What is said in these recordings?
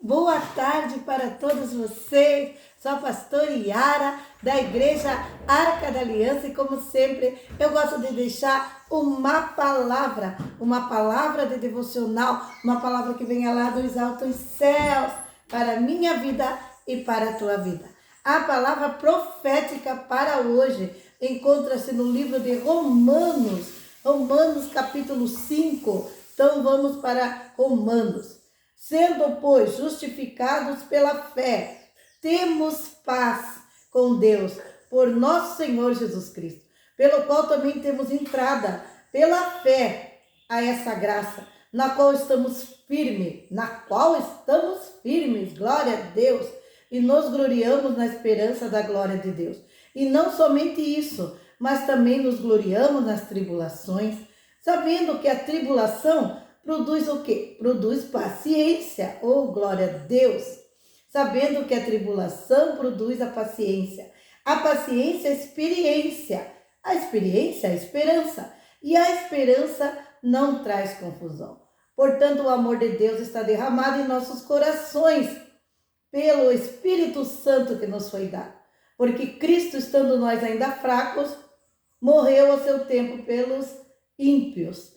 Boa tarde para todos vocês. Sou a pastora Yara, da Igreja Arca da Aliança, e como sempre, eu gosto de deixar uma palavra de devocional, uma palavra que venha lá dos altos céus, para a minha vida e para a tua vida. A palavra profética para hoje encontra-se no livro de Romanos capítulo 5. Então vamos para Romanos. Sendo, pois, justificados pela fé, temos paz com Deus, por nosso Senhor Jesus Cristo, pelo qual também temos entrada pela fé a essa graça, na qual estamos firmes, glória a Deus, e nos gloriamos na esperança da glória de Deus. E não somente isso, mas também nos gloriamos nas tribulações, sabendo que a tribulação produz o quê? Produz paciência, glória a Deus. Sabendo que a tribulação produz a paciência a experiência, a experiência, a esperança, e a esperança não traz confusão. Portanto, o amor de Deus está derramado em nossos corações, pelo Espírito Santo que nos foi dado. Porque Cristo, estando nós ainda fracos, morreu ao seu tempo pelos ímpios.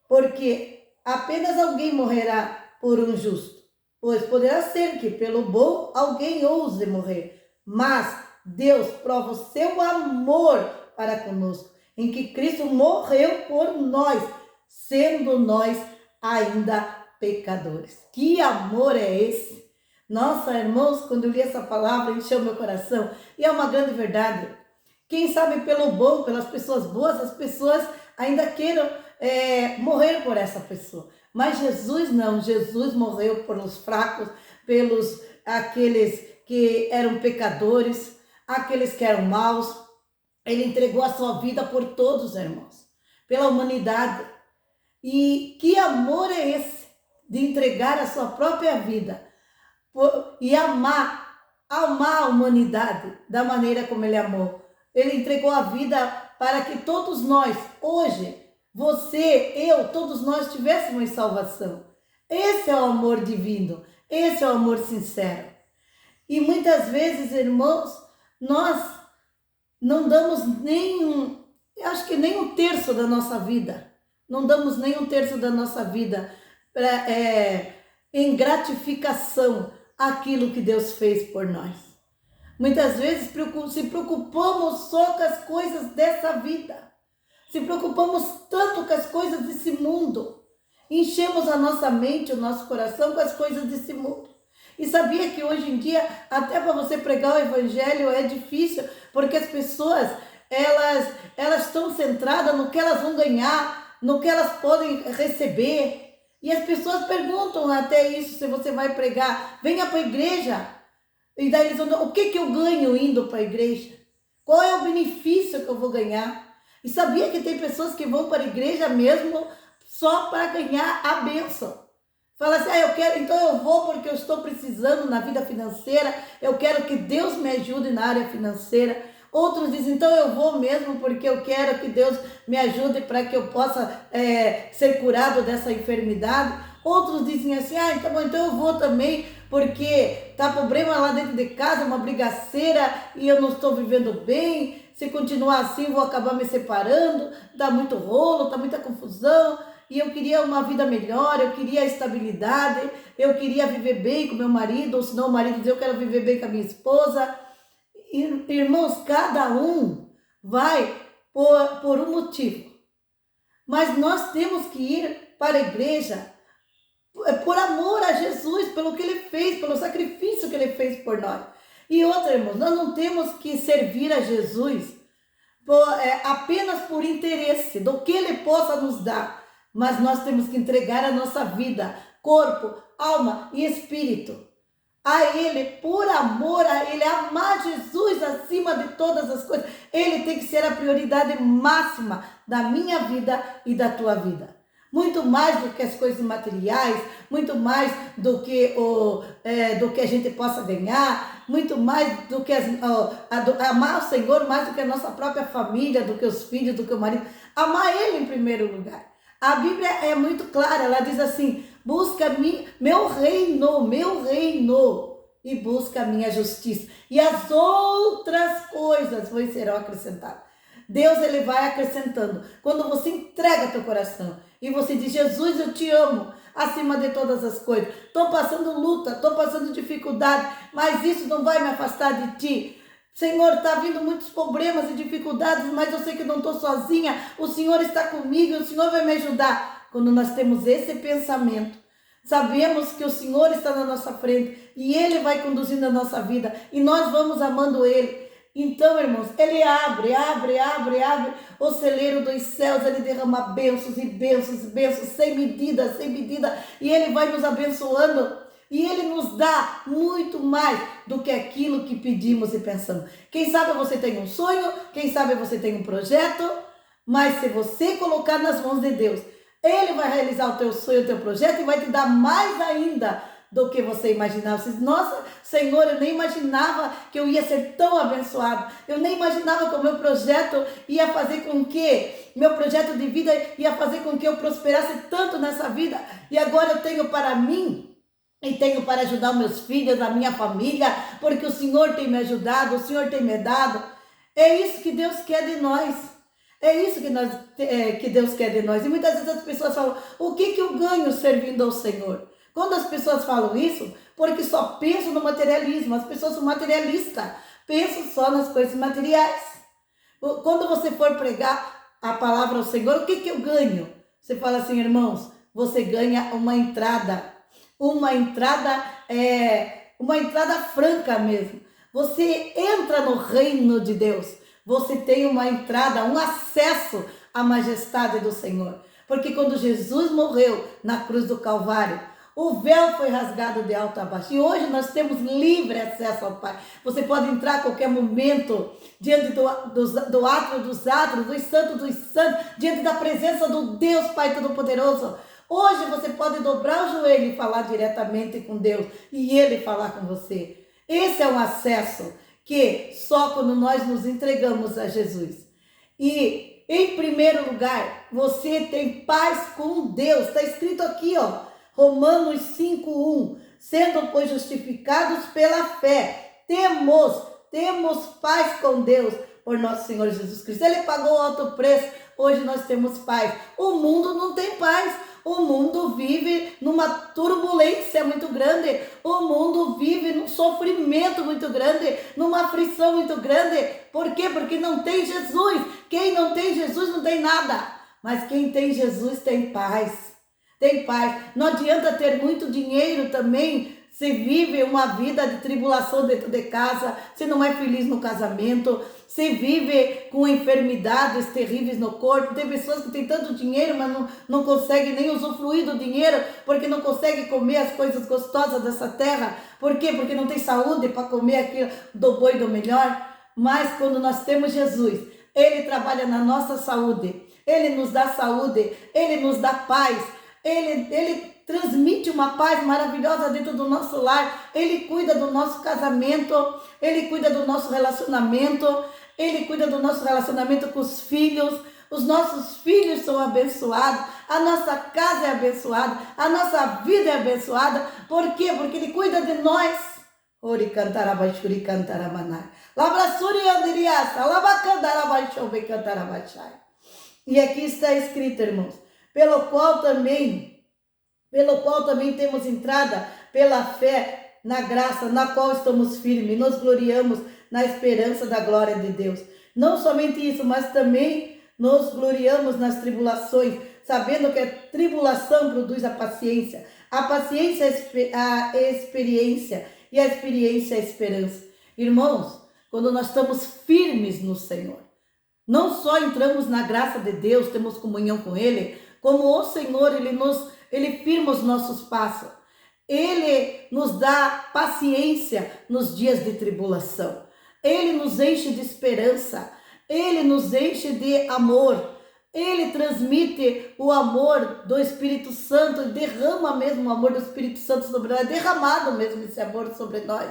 Porque apenas alguém morrerá por um justo, pois poderá ser que pelo bom alguém ouse morrer. Mas Deus prova o seu amor para conosco, em que Cristo morreu por nós, sendo nós ainda pecadores. Que amor é esse? Nossa, irmãos, quando eu li essa palavra, encheu meu coração. E é uma grande verdade. Quem sabe pelo bom, pelas pessoas boas, as pessoas ainda queiram morrer por essa pessoa. Mas Jesus não. Jesus morreu pelos fracos, pelos aqueles que eram pecadores, aqueles que eram maus. Ele entregou a sua vida por todos, irmãos, pela humanidade. E que amor é esse de entregar a sua própria vida e amar a humanidade da maneira como ele amou. Ele entregou a vida para que todos nós, hoje, você, eu, todos nós tivéssemos salvação. Esse é o amor divino, esse é o amor sincero. E muitas vezes, irmãos, nós não damos nem um terço da nossa vida. Não damos nem um terço da nossa vida em gratificação àquilo que Deus fez por nós. Muitas vezes se preocupamos só com as coisas dessa vida. Se preocupamos tanto com as coisas desse mundo. Enchemos a nossa mente, o nosso coração com as coisas desse mundo. E sabia que hoje em dia, até para você pregar o evangelho é difícil, porque as pessoas, elas estão centradas no que elas vão ganhar, no que elas podem receber. E as pessoas perguntam até isso, se você vai pregar, venha para a igreja. E daí eles vão, o que eu ganho indo para a igreja? Qual é o benefício que eu vou ganhar? E sabia que tem pessoas que vão para a igreja mesmo só para ganhar a bênção. Fala assim, então eu vou porque eu estou precisando na vida financeira, eu quero que Deus me ajude na área financeira. Outros dizem, então eu vou mesmo porque eu quero que Deus me ajude para que eu possa ser curado dessa enfermidade. Outros dizem assim, então eu vou também porque tá problema lá dentro de casa, uma brigaceira e eu não estou vivendo bem. Se continuar assim, vou acabar me separando, dá muito rolo, dá muita confusão. E eu queria uma vida melhor, eu queria estabilidade, eu queria viver bem com meu marido, ou senão o marido diz, eu quero viver bem com a minha esposa. Irmãos, cada um vai por um motivo. Mas nós temos que ir para a igreja por amor a Jesus, pelo que ele fez, pelo sacrifício que ele fez por nós. E outra, irmãos, nós não temos que servir a Jesus apenas por interesse do que ele possa nos dar, mas nós temos que entregar a nossa vida, corpo, alma e espírito a ele, por amor a ele, amar Jesus acima de todas as coisas. Ele tem que ser a prioridade máxima da minha vida e da tua vida. Muito mais do que as coisas materiais, muito mais do que a gente possa ganhar, muito mais do que amar o Senhor, mais do que a nossa própria família, do que os filhos, do que o marido. Amar Ele em primeiro lugar. A Bíblia é muito clara, ela diz assim, busca meu reino, e busca a minha justiça. E as outras coisas serão acrescentadas. Deus, ele vai acrescentando. Quando você entrega teu coração e você diz, Jesus, eu te amo acima de todas as coisas. Estou passando luta, estou passando dificuldade, mas isso não vai me afastar de ti. Senhor, está vindo muitos problemas e dificuldades, mas eu sei que não estou sozinha. O Senhor está comigo, o Senhor vai me ajudar. Quando nós temos esse pensamento, sabemos que o Senhor está na nossa frente e Ele vai conduzindo a nossa vida e nós vamos amando Ele. Então, irmãos, Ele abre o celeiro dos céus, Ele derrama bênçãos e bênçãos, bênçãos, sem medida, e Ele vai nos abençoando. E Ele nos dá muito mais do que aquilo que pedimos e pensamos. Quem sabe você tem um sonho, quem sabe você tem um projeto, mas se você colocar nas mãos de Deus, Ele vai realizar o teu sonho, o teu projeto e vai te dar mais ainda do que você imaginava. Você diz, nossa, Senhor, eu nem imaginava que eu ia ser tão abençoado. Eu nem imaginava que o meu projeto ia fazer com que, meu projeto de vida ia fazer com que eu prosperasse tanto nessa vida. E agora eu tenho para mim, e tenho para ajudar meus filhos, a minha família, porque o Senhor tem me ajudado, o Senhor tem me dado. É isso que Deus quer de nós. É isso que Deus quer de nós. E muitas vezes as pessoas falam, o que eu ganho servindo ao Senhor? Quando as pessoas falam isso, porque só pensam no materialismo, as pessoas são materialistas, pensam só nas coisas materiais. Quando você for pregar a palavra ao Senhor, o que eu ganho? Você fala assim, irmãos, você ganha uma entrada franca mesmo. Você entra no reino de Deus, você tem uma entrada, um acesso à majestade do Senhor. Porque quando Jesus morreu na cruz do Calvário, o véu foi rasgado de alto a baixo. E hoje nós temos livre acesso ao Pai. Você pode entrar a qualquer momento diante do átrio dos átrios, dos santos, diante da presença do Deus Pai Todo-Poderoso. Hoje você pode dobrar o joelho e falar diretamente com Deus e Ele falar com você. Esse é um acesso que só quando nós nos entregamos a Jesus. E, em primeiro lugar, você tem paz com Deus. Está escrito aqui, ó. Romanos 5:1, sendo, pois, justificados pela fé, temos paz com Deus por nosso Senhor Jesus Cristo. Ele pagou alto preço, hoje nós temos paz. O mundo não tem paz, o mundo vive numa turbulência muito grande, o mundo vive num sofrimento muito grande, numa aflição muito grande. Por quê? Porque não tem Jesus. Quem não tem Jesus não tem nada, mas quem tem Jesus tem paz. Tem paz. Não adianta ter muito dinheiro também se vive uma vida de tribulação dentro de casa, se não é feliz no casamento, se vive com enfermidades terríveis no corpo. Tem pessoas que têm tanto dinheiro, mas não conseguem nem usufruir do dinheiro, porque não conseguem comer as coisas gostosas dessa terra. Por quê? Porque não tem saúde para comer aquilo do bom e do melhor. Mas quando nós temos Jesus, Ele trabalha na nossa saúde, Ele nos dá saúde, Ele nos dá paz. Ele transmite uma paz maravilhosa dentro do nosso lar. Ele cuida do nosso casamento, Ele cuida do nosso relacionamento, Ele cuida do nosso relacionamento com os filhos. Os nossos filhos são abençoados, a nossa casa é abençoada, a nossa vida é abençoada. Por quê? Porque Ele cuida de nós. Ori cantarabaixuri cantaramanai. Labraçuri andiriasa, labacandarabaixobe cantarabachai. E aqui está escrito, irmãos, pelo qual também temos entrada pela fé na graça, na qual estamos firmes, nos gloriamos na esperança da glória de Deus. Não somente isso, mas também nos gloriamos nas tribulações, sabendo que a tribulação produz a paciência a experiência, e a experiência a esperança. Irmãos, quando nós estamos firmes no Senhor, não só entramos na graça de Deus, temos comunhão com Ele, como o Senhor, Ele firma os nossos passos. Ele nos dá paciência nos dias de tribulação. Ele nos enche de esperança. Ele nos enche de amor. Ele transmite o amor do Espírito Santo, derrama mesmo o amor do Espírito Santo sobre nós, derramado mesmo esse amor sobre nós.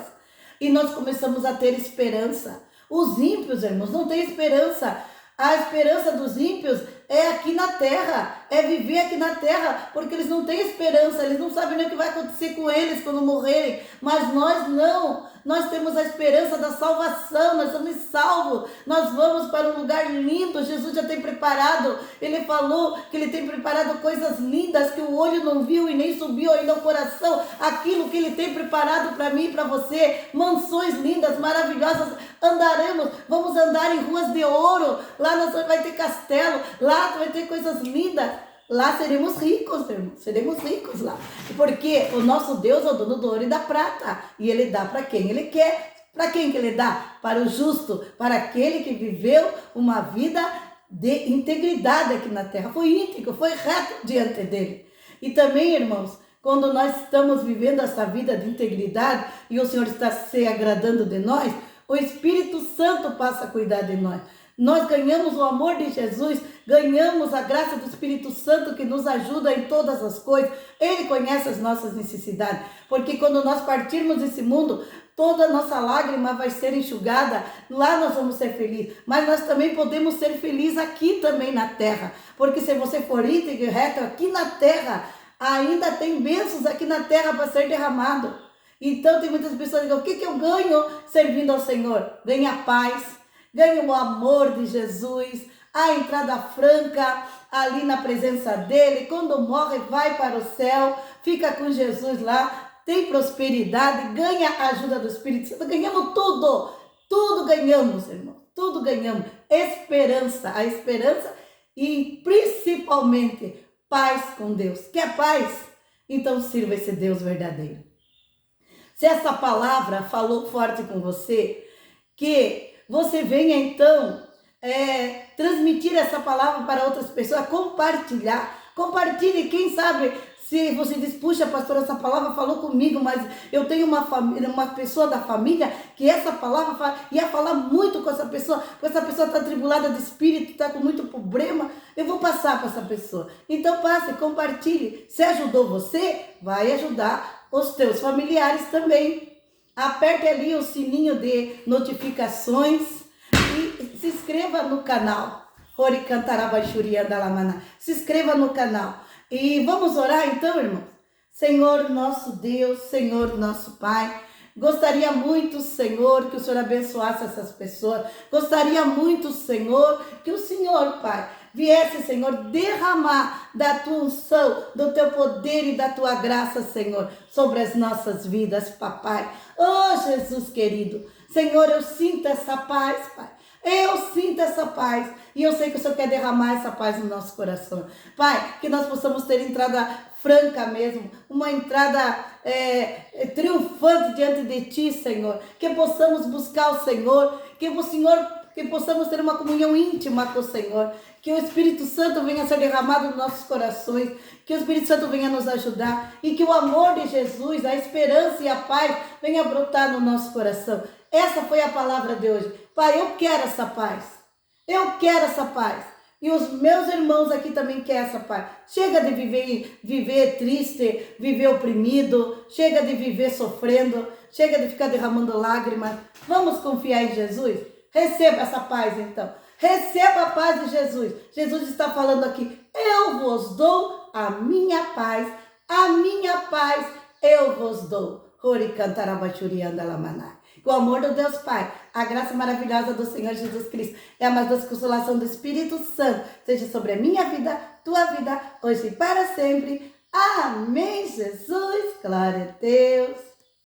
E nós começamos a ter esperança. Os ímpios, irmãos, não têm esperança. A esperança dos ímpios é aqui na terra, é viver aqui na terra, porque eles não têm esperança, eles não sabem nem o que vai acontecer com eles quando morrerem, mas nós não, nós temos a esperança da salvação, nós somos salvos, nós vamos para um lugar lindo, Jesus já tem preparado, ele falou que ele tem preparado coisas lindas que o olho não viu e nem subiu ainda ao coração, aquilo que ele tem preparado para mim e para você, mansões lindas, maravilhosas, andaremos, vamos andar em ruas de ouro, lá nós vai ter castelo, lá vai ter coisas lindas, lá seremos ricos, irmãos, seremos ricos lá, porque o nosso Deus é o dono do ouro e da prata, e ele dá para quem ele quer. Para quem que ele dá? Para o justo, para aquele que viveu uma vida de integridade aqui na terra, foi íntegro, foi reto diante dele. E também, irmãos, quando nós estamos vivendo essa vida de integridade e o Senhor está se agradando de nós, o Espírito Santo passa a cuidar de nós. Nós ganhamos o amor de Jesus, ganhamos a graça do Espírito Santo que nos ajuda em todas as coisas. Ele conhece as nossas necessidades, porque quando nós partirmos desse mundo, toda a nossa lágrima vai ser enxugada, lá nós vamos ser felizes, mas nós também podemos ser felizes aqui também na terra, porque se você for íntegro e reto aqui na terra, ainda tem bênçãos aqui na terra para ser derramado. Então tem muitas pessoas que dizem, o que eu ganho servindo ao Senhor? Ganha paz, ganha o amor de Jesus, a entrada franca ali na presença dele, quando morre vai para o céu, fica com Jesus lá, tem prosperidade, ganha a ajuda do Espírito Santo, ganhamos tudo, tudo ganhamos, irmão, tudo ganhamos, esperança, a esperança e principalmente paz com Deus. Quer paz? Então sirva esse Deus verdadeiro. Se essa palavra falou forte com você, que você venha então transmitir essa palavra para outras pessoas, compartilhe, quem sabe se você diz, puxa pastora, essa palavra falou comigo, mas eu tenho uma pessoa da família que essa palavra ia falar muito com essa pessoa está atribulada de espírito, está com muito problema, eu vou passar para essa pessoa. Então passe, compartilhe, se ajudou você, vai ajudar os teus familiares também. Aperte ali o sininho de notificações e se inscreva no canal. Se inscreva no canal. E vamos orar então, irmãos? Senhor nosso Deus, Senhor nosso Pai, gostaria muito, Senhor, que o Senhor abençoasse essas pessoas. Gostaria muito, Senhor, que o Senhor, Pai, viesse, Senhor, derramar da tua unção, do teu poder e da tua graça, Senhor, sobre as nossas vidas, papai. Oh, Jesus querido, Senhor, eu sinto essa paz, Pai. Eu sinto essa paz e eu sei que o Senhor quer derramar essa paz no nosso coração. Pai, que nós possamos ter entrada franca mesmo, uma entrada triunfante diante de Ti, Senhor. Que possamos buscar o Senhor, que possamos ter uma comunhão íntima com o Senhor. Que o Espírito Santo venha ser derramado nos nossos corações, que o Espírito Santo venha nos ajudar e que o amor de Jesus, a esperança e a paz venha brotar no nosso coração. Essa foi a palavra de hoje. Pai, eu quero essa paz. Eu quero essa paz. E os meus irmãos aqui também querem essa paz. Chega de viver triste, viver oprimido, chega de viver sofrendo, chega de ficar derramando lágrimas. Vamos confiar em Jesus? Receba essa paz então. Receba a paz de Jesus. Jesus está falando aqui, eu vos dou a minha paz eu vos dou. Que o amor do Deus Pai, a graça maravilhosa do Senhor Jesus Cristo e a mais doce consolação do Espírito Santo seja sobre a minha vida, tua vida, hoje e para sempre. Amém, Jesus. Glória a Deus.